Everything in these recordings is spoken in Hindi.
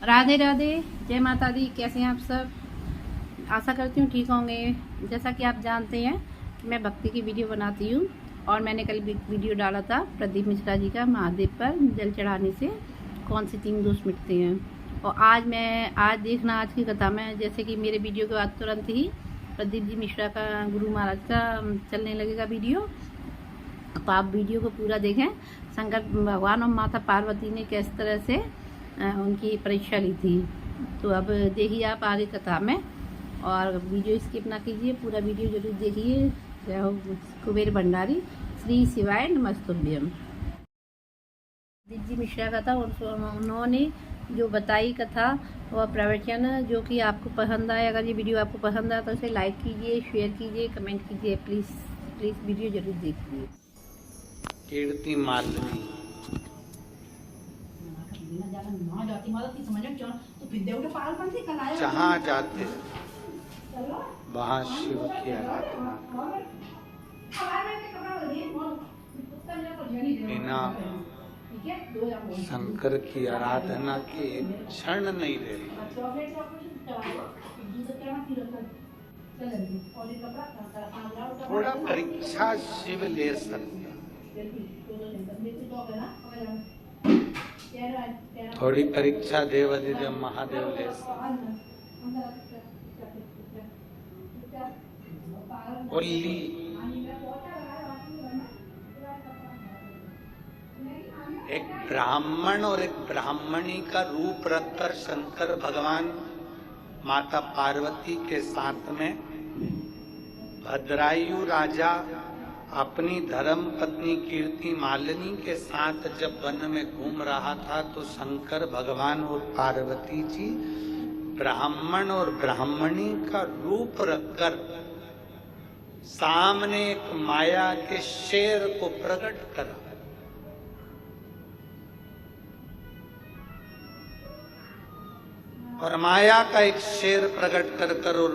राधे राधे, जय माता दी। कैसे हैं आप सब? आशा करती हूँ ठीक होंगे। जैसा कि आप जानते हैं कि मैं भक्ति की वीडियो बनाती हूँ और मैंने कल वीडियो डाला था प्रदीप मिश्रा जी का महादेव पर जल चढ़ाने से कौन से 3 दोष मिटते हैं। और आज देखना आज की कथा में, जैसे कि मेरे वीडियो के बाद तुरंत ही प्रदीप जी मिश्रा का गुरु महाराज का चलने लगेगा वीडियो, तो आप वीडियो को पूरा देखें। शंकर भगवान और माता पार्वती ने किस तरह से उनकी परीक्षा ली थी। तो अब देखिए आप आगे कथा में, और वीडियो स्किप ना कीजिए, पूरा वीडियो जरूर देखिए। जय हो कुबेर भंडारी, श्री शिवाय नमस्तुभ्यम। प्रदीप जी मिश्रा का था, उन्होंने जो बताई कथा वह प्रवचन, जो कि आपको पसंद आए। अगर ये वीडियो आपको पसंद आए तो इसे लाइक कीजिए, शेयर कीजिए, कमेंट कीजिए। प्लीज़ वीडियो जरूर देखिए। कीर्ति मालिनी जहाँ जाते वहाँ शिव की आराधना, बिना शंकर की आराधना के क्षण नहीं रहता। थोड़ा परीक्षा शिव ले सकता, थोड़ी परीक्षा देवाधिदेव महादेव ले सकते। ओली एक ब्राह्मण और एक ब्राह्मणी का रूप रखकर शंकर भगवान माता पार्वती के साथ में भद्रायु राजा अपनी धर्म पत्नी कीर्ति मालिनी के साथ जब वन में घूम रहा था, तो शंकर भगवान और पार्वती जी ब्राह्मण और ब्राह्मणी का रूप रखकर सामने एक माया के शेर को प्रकट करा। और माया का एक शेर प्रकट कर और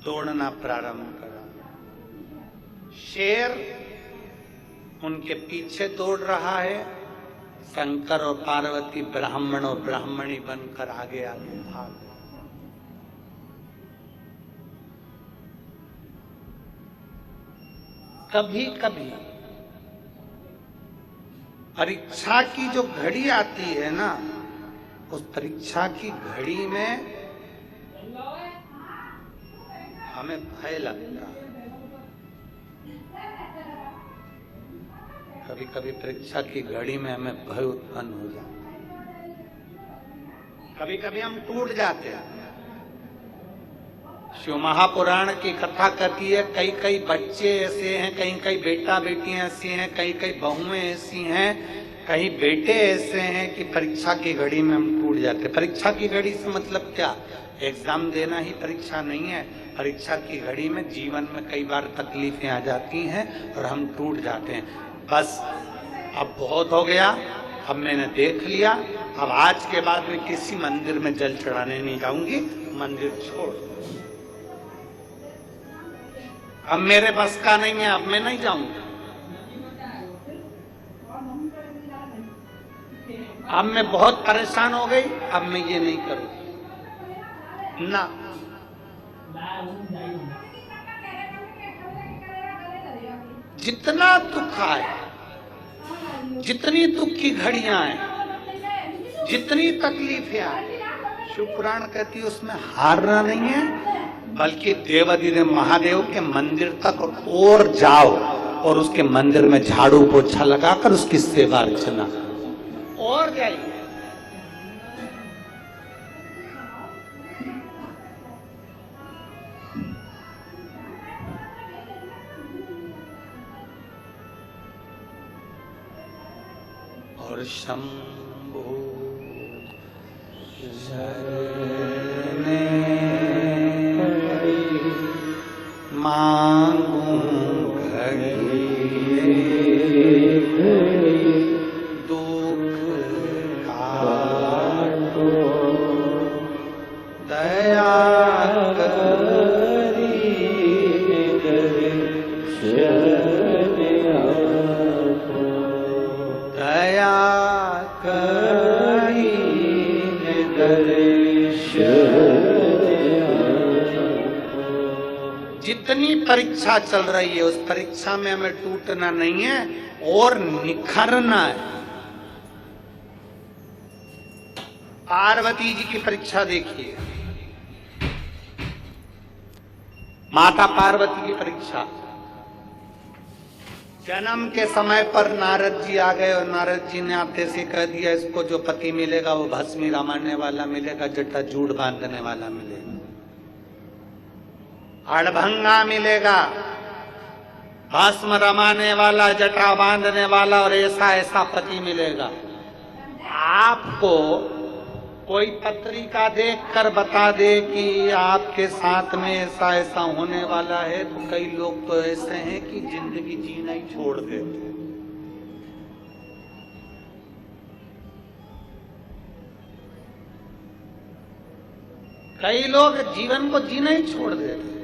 दौड़ना प्रारंभ करा। शेर उनके पीछे दौड़ रहा है, शंकर और पार्वती ब्राह्मण और ब्राह्मणी बनकर आगे आगे भाग। कभी कभी परीक्षा की जो घड़ी आती है ना, उस परीक्षा की घड़ी में हमें भय लगता है। कभी कभी परीक्षा की घड़ी में हमें भय उत्पन्न हो जाता है। कभी कभी हम टूट जाते हैं। शिव महापुराण की कथा कहती है, कई कई बच्चे ऐसे हैं, कई बेटा बेटियां ऐसी हैं, कई बहुएं ऐसी हैं, कई बेटे ऐसे हैं कि परीक्षा की घड़ी में हम टूट जाते हैं। परीक्षा की घड़ी से मतलब क्या? एग्जाम देना ही परीक्षा नहीं है। परीक्षा की घड़ी में जीवन में कई बार तकलीफें आ जाती हैं और हम टूट जाते हैं। बस अब बहुत हो गया, अब मैंने देख लिया, अब आज के बाद मैं किसी मंदिर में जल चढ़ाने नहीं जाऊंगी, मंदिर छोड़। अब मेरे बस का नहीं है, अब मैं नहीं जाऊंगा। अब मैं बहुत परेशान हो गई, अब मैं ये नहीं करूंगी ना। जितना दुख आए, जितनी दुख की घड़ियां आए, जितनी तकलीफें आए, शिव पुराण कहती है उसमें हारना नहीं है, बल्कि देवाधिदेव महादेव के मंदिर तक और जाओ और उसके मंदिर में झाड़ू पोछा लगाकर उसकी सेवा अर्चना और जाइए। और शंभु शरणे मांगू घड़ी दुख काटो दया करी दया करी जितनी परीक्षा चल रही है उस परीक्षा में हमें टूटना नहीं है और निखरना है। पार्वती जी की परीक्षा देखिए, माता पार्वती की परीक्षा। जन्म के समय पर नारद जी आ गए और नारद जी ने आते से कह दिया इसको जो पति मिलेगा वो भस्मी रामाने वाला मिलेगा, जटा जूड़ बांधने वाला मिलेगा, अड़भंगा मिलेगा, भस्म रमाने वाला, जटा बांधने वाला, और ऐसा ऐसा पति मिलेगा। आपको कोई पत्रिका देखकर बता दे कि आपके साथ में ऐसा ऐसा होने वाला है, तो कई लोग तो ऐसे हैं कि जिंदगी जीना ही छोड़ देते। कई लोग जीवन को जीना ही छोड़ देते।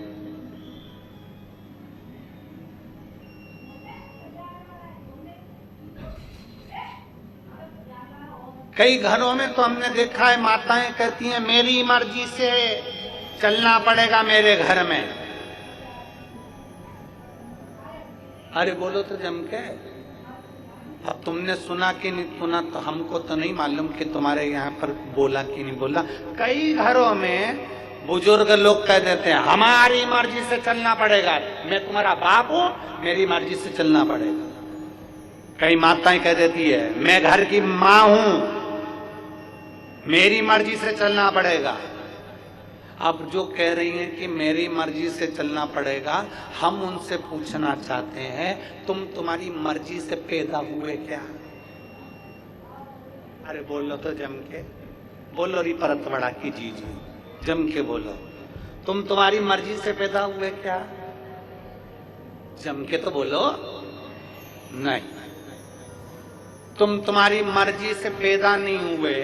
कई घरों में तो हमने देखा है माताएं कहती हैं मेरी मर्जी से चलना पड़ेगा मेरे घर में। अरे बोलो तो जम के। अब तुमने सुना कि नहीं सुना तो हमको तो नहीं मालूम कि तुम्हारे यहाँ पर बोला कि नहीं बोला। कई घरों में बुजुर्ग लोग कह देते हैं हमारी मर्जी से चलना पड़ेगा, मैं तुम्हारा बाप हूं, मेरी मर्जी से चलना पड़ेगा। कई माताएं कह देती है मैं घर की मां हूं, मेरी मर्जी से चलना पड़ेगा। अब जो कह रही हैं कि मेरी मर्जी से चलना पड़ेगा, हम उनसे पूछना चाहते हैं तुम्हारी मर्जी से पैदा हुए क्या? अरे बोलो तो जम के बोलो, री परत बड़ा की जी जम के बोलो, तुम्हारी मर्जी से पैदा हुए क्या? जम के तो बोलो। नहीं, तुम्हारी मर्जी से पैदा नहीं हुए।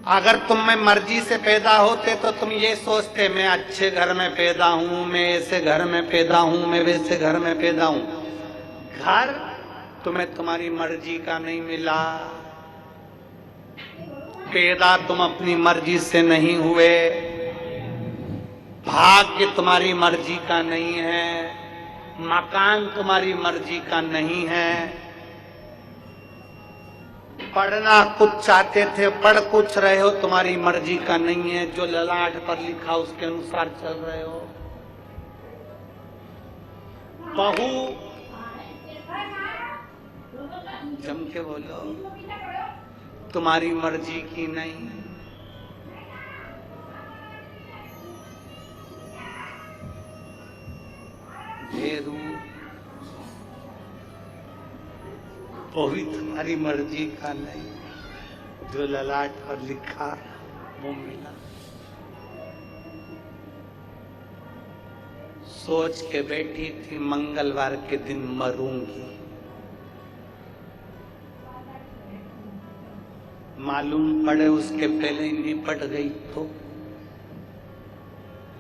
अगर तुम में मर्जी से पैदा होते तो तुम ये सोचते मैं अच्छे घर में पैदा हूं, मैं ऐसे घर में पैदा हूं, मैं वैसे घर में पैदा हूं। घर तुम्हें तुम्हारी मर्जी का नहीं मिला, पैदा तुम अपनी मर्जी से नहीं हुए, भाग्य तुम्हारी मर्जी का नहीं है, मकान तुम्हारी मर्जी का नहीं है, पढ़ना कुछ चाहते थे पढ़ कुछ रहे हो, तुम्हारी मर्जी का नहीं है, जो ललाट पर लिखा उसके अनुसार चल रहे हो। बहू जम के बोलो, तुम्हारी मर्जी की नहीं। भेरू वो भी तुम्हारी मर्जी का नहीं, जो ललाट पर लिखा वो मिला। सोच के बैठी थी मंगलवार के दिन मरूंगी, मालूम पड़े उसके पहले ही निपट गई तो।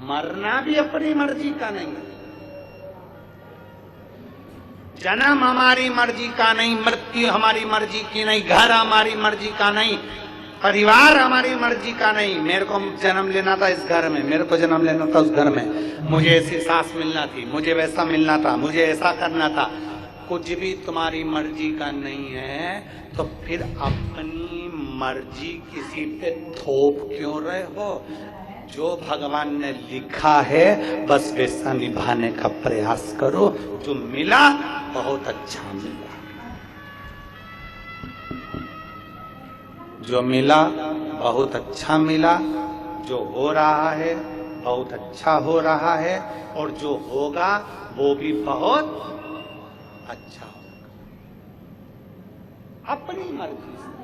मरना भी अपनी मर्जी का नहीं, जन्म हमारी मर्जी का नहीं, मृत्यु हमारी मर्जी की नहीं, घर हमारी मर्जी का नहीं, परिवार हमारी मर्जी का नहीं। मेरे को जन्म लेना था इस घर में, मेरे को जन्म लेना था उस घर में, मुझे ऐसी सास मिलना थी, मुझे वैसा मिलना था, मुझे ऐसा करना था। कुछ भी तुम्हारी मर्जी का नहीं है तो फिर अपनी मर्जी किसी पे थोप क्यों रहे हो? जो भगवान ने लिखा है बस वैसा निभाने का प्रयास करो। जो मिला बहुत अच्छा मिला, जो मिला बहुत अच्छा मिला, जो हो रहा है बहुत अच्छा हो रहा है, और जो होगा वो भी बहुत अच्छा होगा। अपनी मर्जी से